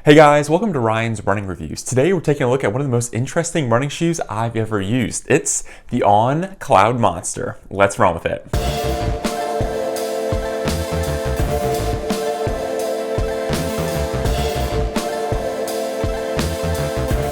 Hey guys, welcome to Ryan's Running Reviews. Today we're taking a look at one of the most interesting running shoes I've ever used. It's the Cloudmonster. Let's run with it.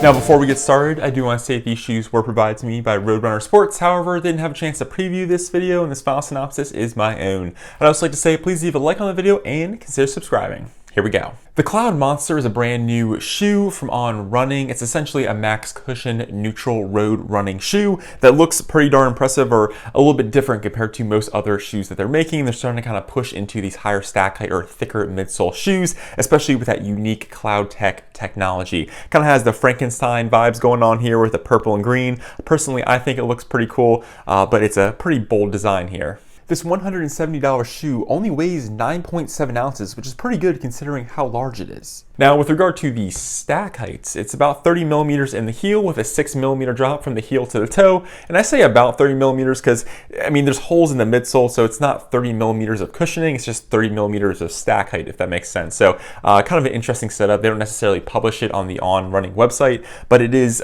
Now before we get started, I do want to say these shoes were provided to me by Roadrunner Sports. However, I didn't have a chance to preview this video, and this file synopsis is my own. I'd also like to say please leave a like on the video and consider subscribing. Here we go. The Cloudmonster is a brand new shoe from On Running. It's essentially a max cushion neutral road running shoe that looks pretty darn impressive, or a little bit different compared to most other shoes that they're making. They're starting to kind of push into these higher stack height or thicker midsole shoes, especially with that unique Cloudtec technology. Kind of has the Frankenstein vibes going on here with the purple and green. Personally, I think it looks pretty cool, but it's a pretty bold design here. This $170 shoe only weighs 9.7 ounces, which is pretty good considering how large it is. Now, with regard to the stack heights, it's about 30 millimeters in the heel with a 6 millimeter drop from the heel to the toe. And I say about 30 millimeters because, I mean, there's holes in the midsole, so it's not 30 millimeters of cushioning, it's just 30 millimeters of stack height, if that makes sense. So kind of an interesting setup. They don't necessarily publish it on the On Running website, but it is,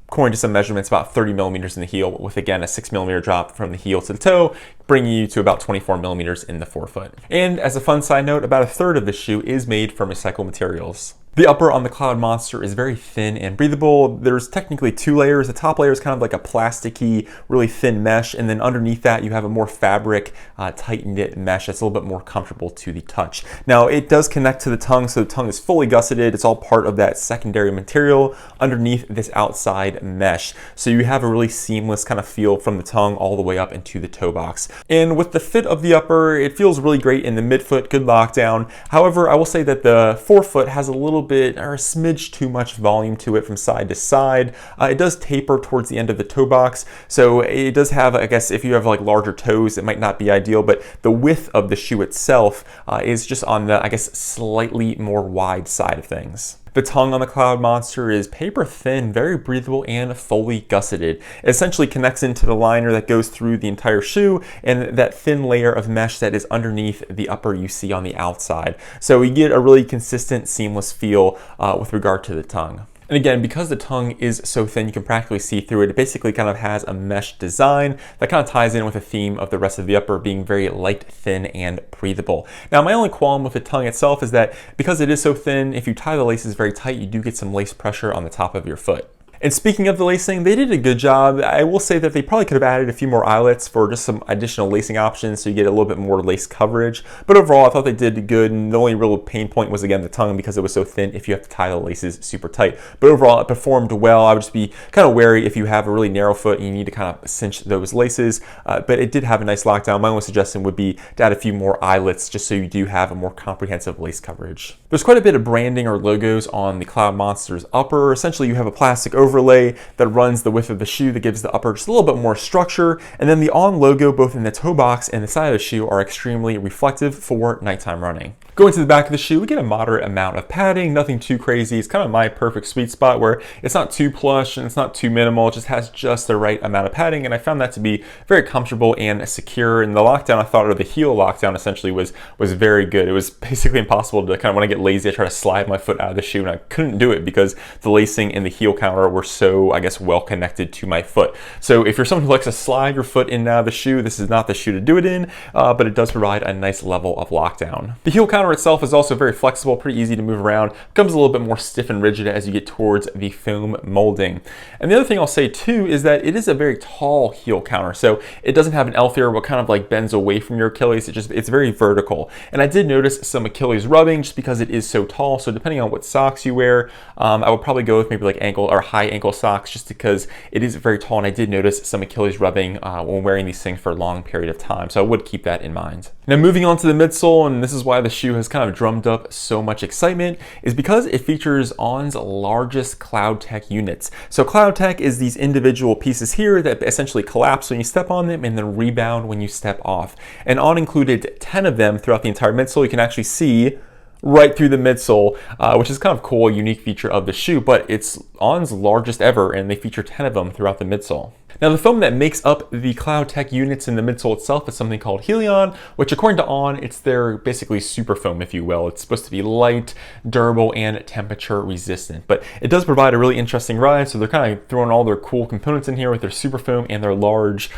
according to some measurements, about 30 millimeters in the heel with, again, a 6 millimeter drop from the heel to the toe, bringing you to about 24 millimeters in the forefoot. And as a fun side note, about a third of the shoe is made from recycled materials. The upper on the Cloudmonster is very thin and breathable. There's technically two layers. The top layer is kind of like a plasticky, really thin mesh, and then underneath that you have a more fabric, tight knit mesh that's a little bit more comfortable to the touch. Now it does connect to the tongue, so the tongue is fully gusseted. It's all part of that secondary material underneath this outside mesh. So you have a really seamless kind of feel from the tongue all the way up into the toe box. And with the fit of the upper, it feels really great in the midfoot, good lockdown. However, I will say that the forefoot has a little bit or a smidge too much volume to it from side to side. It does taper towards the end of the toe box, so it does have, I guess, if you have like larger toes, it might not be ideal, but the width of the shoe itself is just on the, I guess, slightly more wide side of things. The tongue on the Cloudmonster is paper thin, very breathable, and fully gusseted. It essentially connects into the liner that goes through the entire shoe and that thin layer of mesh that is underneath the upper you see on the outside. So you get a really consistent, seamless feel with regard to the tongue. And again, because the tongue is so thin, you can practically see through it. It basically kind of has a mesh design that kind of ties in with the theme of the rest of the upper being very light, thin, and breathable. Now, my only qualm with the tongue itself is that because it is so thin, if you tie the laces very tight, you do get some lace pressure on the top of your foot. And speaking of the lacing, they did a good job. I will say that they probably could have added a few more eyelets for just some additional lacing options so you get a little bit more lace coverage. But overall, I thought they did good, and the only real pain point was, again, the tongue because it was so thin if you have to tie the laces super tight. But overall, it performed well. I would just be kind of wary if you have a really narrow foot and you need to kind of cinch those laces. But it did have a nice lockdown. My only suggestion would be to add a few more eyelets just so you do have a more comprehensive lace coverage. There's quite a bit of branding or logos on the Cloudmonster's upper. Essentially, you have a plastic overlay that runs the width of the shoe that gives the upper just a little bit more structure, and then the On logo both in the toe box and the side of the shoe are extremely reflective for nighttime running. Going to the back of the shoe, we get a moderate amount of padding, nothing too crazy. It's kind of my perfect sweet spot where it's not too plush and it's not too minimal, it just has just the right amount of padding, and I found that to be very comfortable and secure. And the lockdown, I thought, or the heel lockdown essentially was very good. It was basically impossible to kind of, when I get lazy, I try to slide my foot out of the shoe and I couldn't do it because the lacing and the heel counter were so, I guess, well connected to my foot. So if you're someone who likes to slide your foot in and out of the shoe, this is not the shoe to do it in, but it does provide a nice level of lockdown. The heel counter itself is also very flexible, pretty easy to move around, becomes a little bit more stiff and rigid as you get towards the foam molding. And the other thing I'll say too is that it is a very tall heel counter, so it doesn't have an L here what kind of like bends away from your Achilles. It's very vertical. And I did notice some Achilles rubbing just because it is so tall, so depending on what socks you wear, I would probably go with maybe like ankle or high ankle socks just because it is very tall, and I did notice some Achilles rubbing when wearing these things for a long period of time, so I would keep that in mind. Now moving on to the midsole, and this is why the shoe has kind of drummed up so much excitement, is because it features On's largest Cloudtec units. So Cloudtec is these individual pieces here that essentially collapse when you step on them and then rebound when you step off. And On included 10 of them throughout the entire midsole. You can actually see right through the midsole, which is kind of cool, a unique feature of the shoe, but it's On's largest ever, and they feature 10 of them throughout the midsole. Now the foam that makes up the Cloudtec units in the midsole itself is something called HELION, which according to On, it's their basically Superfoam, if you will. It's supposed to be light, durable, and temperature resistant, but it does provide a really interesting ride, so they're kind of throwing all their cool components in here with their Superfoam and their largest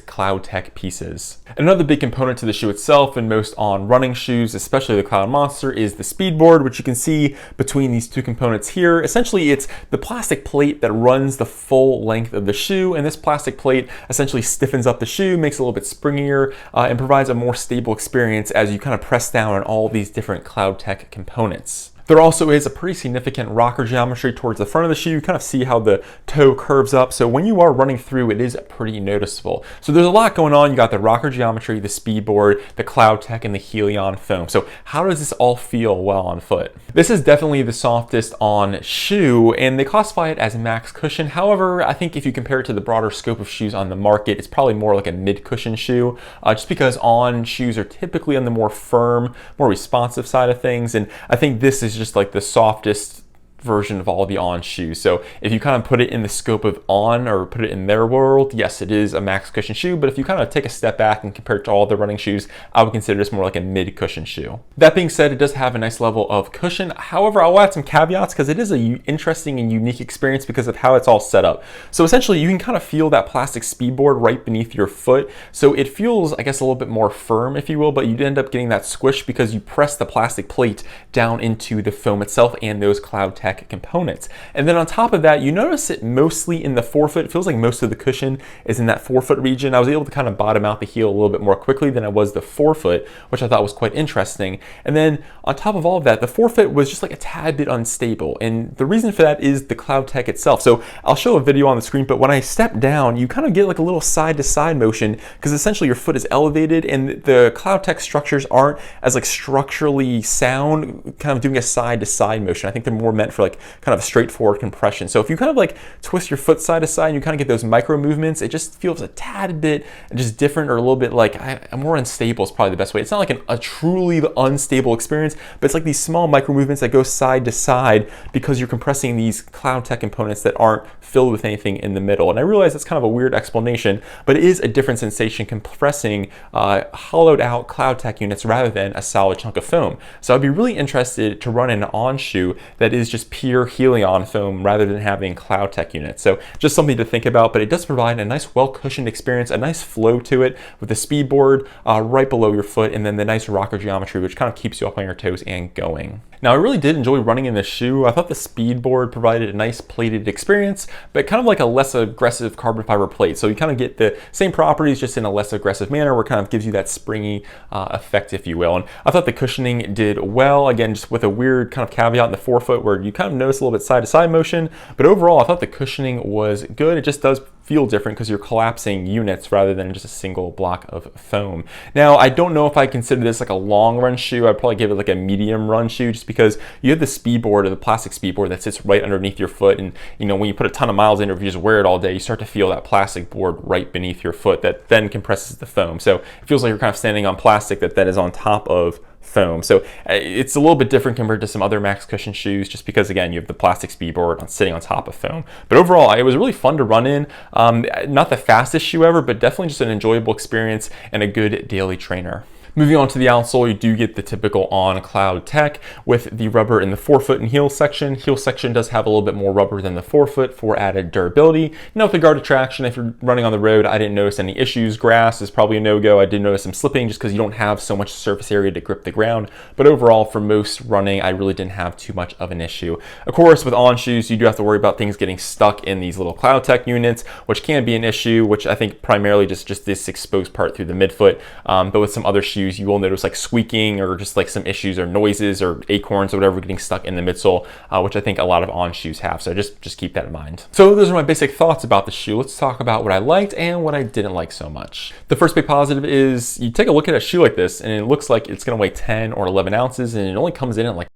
Cloudtec pieces. Another big component to the shoe itself, and most On running shoes, especially the Cloudmonster, is the Speedboard, which you can see between these two components here. Essentially, it's the plastic plate that runs the full length of the shoe, and this plastic plate essentially stiffens up the shoe, makes it a little bit springier, and provides a more stable experience as you kind of press down on all these different Cloudtec components. There also is a pretty significant rocker geometry towards the front of the shoe. You kind of see how the toe curves up. So when you are running through, it is pretty noticeable. So there's a lot going on. You got the rocker geometry, the Speedboard, the Cloudtec, and the HELION foam. So how does this all feel well on foot? This is definitely the softest On shoe, and they classify it as max cushion. However, I think if you compare it to the broader scope of shoes on the market, it's probably more like a mid cushion shoe, just because On shoes are typically on the more firm, more responsive side of things. And I think this is just like the softest version of all the On shoes. So if you kind of put it in the scope of On, or put it in their world, yes, it is a max cushion shoe, but if you kind of take a step back and compare it to all the running shoes, I would consider this more like a mid cushion shoe. That being said, it does have a nice level of cushion. However, I'll add some caveats because it is an interesting and unique experience because of how it's all set up. So essentially you can kind of feel that plastic Speedboard right beneath your foot. So it feels, I guess, a little bit more firm, if you will, but you end up getting that squish because you press the plastic plate down into the foam itself and those Cloudtec components. And then on top of that, you notice it mostly in the forefoot. It feels like most of the cushion is in that forefoot region. I was able to kind of bottom out the heel a little bit more quickly than I was the forefoot, which I thought was quite interesting. And then on top of all of that, the forefoot was just like a tad bit unstable. And the reason for that is the Cloudtec itself. So I'll show a video on the screen, but when I step down, you kind of get like a little side to side motion because essentially your foot is elevated and the Cloudtec structures aren't as like structurally sound, kind of doing a side to side motion. I think they're more meant for like kind of a straightforward compression. So if you kind of like twist your foot side to side and you kind of get those micro movements, it just feels a tad bit just different, or a little bit like more unstable is probably the best way. It's not like a truly unstable experience, but it's like these small micro movements that go side to side because you're compressing these Cloudtec components that aren't filled with anything in the middle. And I realize that's kind of a weird explanation, but it is a different sensation compressing hollowed out Cloudtec units rather than a solid chunk of foam. So I'd be really interested to run an On shoe that is just pure HELION foam rather than having Cloudtec units. So just something to think about, but it does provide a nice well cushioned experience, a nice flow to it with the Speedboard right below your foot, and then the nice rocker geometry, which kind of keeps you up on your toes and going. Now I really did enjoy running in this shoe. I thought the Speedboard provided a nice plated experience, but kind of like a less aggressive carbon fiber plate. So you kind of get the same properties just in a less aggressive manner, where it kind of gives you that springy effect, if you will. And I thought the cushioning did well, again, just with a weird kind of caveat in the forefoot where you kind of notice a little bit side to side motion, but overall I thought the cushioning was good. It just does feel different because you're collapsing units rather than just a single block of foam. Now, I don't know if I consider this like a long run shoe. I'd probably give it like a medium run shoe, just because you have the Speedboard, or the plastic Speedboard, that sits right underneath your foot. And you know, when you put a ton of miles in, or if you just wear it all day, you start to feel that plastic board right beneath your foot that then compresses the foam. So it feels like you're kind of standing on plastic that then is on top of foam. So it's a little bit different compared to some other max cushion shoes, just because again you have the plastic Speedboard sitting on top of foam. But overall it was really fun to run in. Not the fastest shoe ever, but definitely just an enjoyable experience and a good daily trainer. Moving on to the outsole, you do get the typical On Cloudtec with the rubber in the forefoot and heel section. Heel section does have a little bit more rubber than the forefoot for added durability. You know, with regard to traction, if you're running on the road, I didn't notice any issues. Grass is probably a no-go. I did notice some slipping just because you don't have so much surface area to grip the ground. But overall, for most running, I really didn't have too much of an issue. Of course, with On shoes, you do have to worry about things getting stuck in these little Cloudtec units, which can be an issue, which I think primarily just this exposed part through the midfoot. But with some other shoes, you will notice like squeaking or just like some issues or noises or acorns or whatever getting stuck in the midsole, which I think a lot of On shoes have. So just keep that in mind. So those are my basic thoughts about the shoe. Let's talk about what I liked and what I didn't like so much. The first big positive is you take a look at a shoe like this and it looks like it's going to weigh 10 or 11 ounces and it only comes in at like,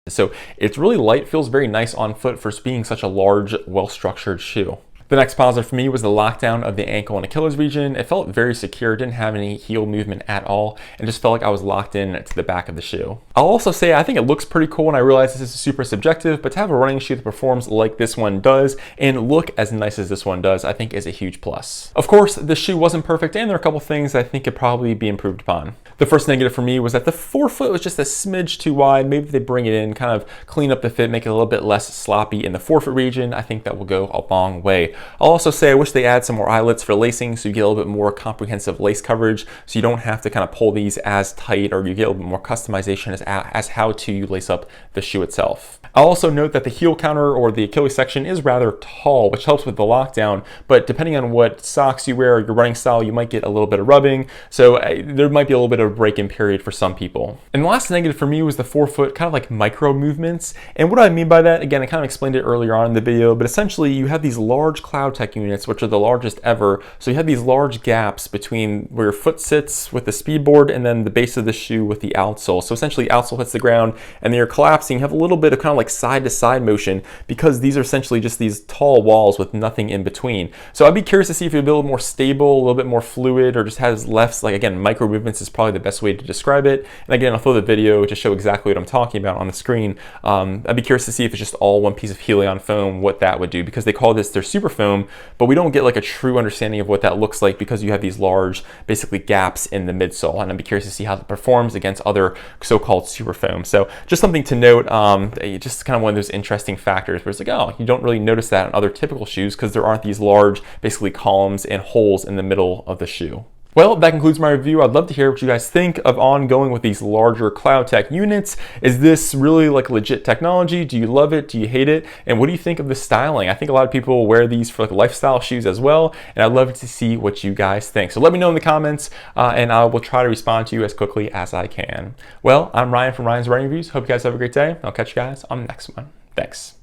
so it's really light, feels very nice on foot for being such a large, well-structured shoe. The next positive for me was the lockdown of the ankle and Achilles region. It felt very secure, didn't have any heel movement at all, and just felt like I was locked in to the back of the shoe. I'll also say I think it looks pretty cool, and I realize this is super subjective, but to have a running shoe that performs like this one does and look as nice as this one does, I think is a huge plus. Of course, the shoe wasn't perfect, and there are a couple things I think could probably be improved upon. The first negative for me was that the forefoot was just a smidge too wide. Maybe if they bring it in, kind of clean up the fit, make it a little bit less sloppy in the forefoot region, I think that will go a long way. I'll also say I wish they add some more eyelets for lacing so you get a little bit more comprehensive lace coverage, so you don't have to kind of pull these as tight, or you get a little bit more customization as how to lace up the shoe itself. I'll also note that the heel counter or the Achilles section is rather tall, which helps with the lockdown, but depending on what socks you wear or your running style, you might get a little bit of rubbing, so there might be a little bit of a break-in period for some people. And the last negative for me was the forefoot kind of like micro movements, and what I mean by that, again, I kind of explained it earlier on in the video, but essentially you have these large Cloudtec units, which are the largest ever, so you have these large gaps between where your foot sits with the Speedboard and then the base of the shoe with the outsole. So essentially outsole hits the ground and then you're collapsing, you have a little bit of kind of like side to side motion because these are essentially just these tall walls with nothing in between. So I'd be curious to see if you're a little more stable, a little bit more fluid, or just has less, like again, micro movements is probably the best way to describe it. And again, I'll throw the video to show exactly what I'm talking about on the screen. I'd be curious to see if it's just all one piece of HELION foam, what that would do, because they call this their Superfoam, but we don't get like a true understanding of what that looks like because you have these large, basically gaps in the midsole. And I'd be curious to see how it performs against other so-called Superfoam. So just something to note, just kind of one of those interesting factors where it's like, oh, you don't really notice that in other typical shoes because there aren't these large, basically columns and holes in the middle of the shoe. Well, that concludes my review. I'd love to hear what you guys think of ongoing with these larger Cloudtec units. Is this really like legit technology? Do you love it? Do you hate it? And what do you think of the styling? I think a lot of people wear these for like lifestyle shoes as well, and I'd love to see what you guys think. So let me know in the comments, and I will try to respond to you as quickly as I can. Well, I'm Ryan from Ryan's Running Reviews. Hope you guys have a great day. I'll catch you guys on the next one. Thanks.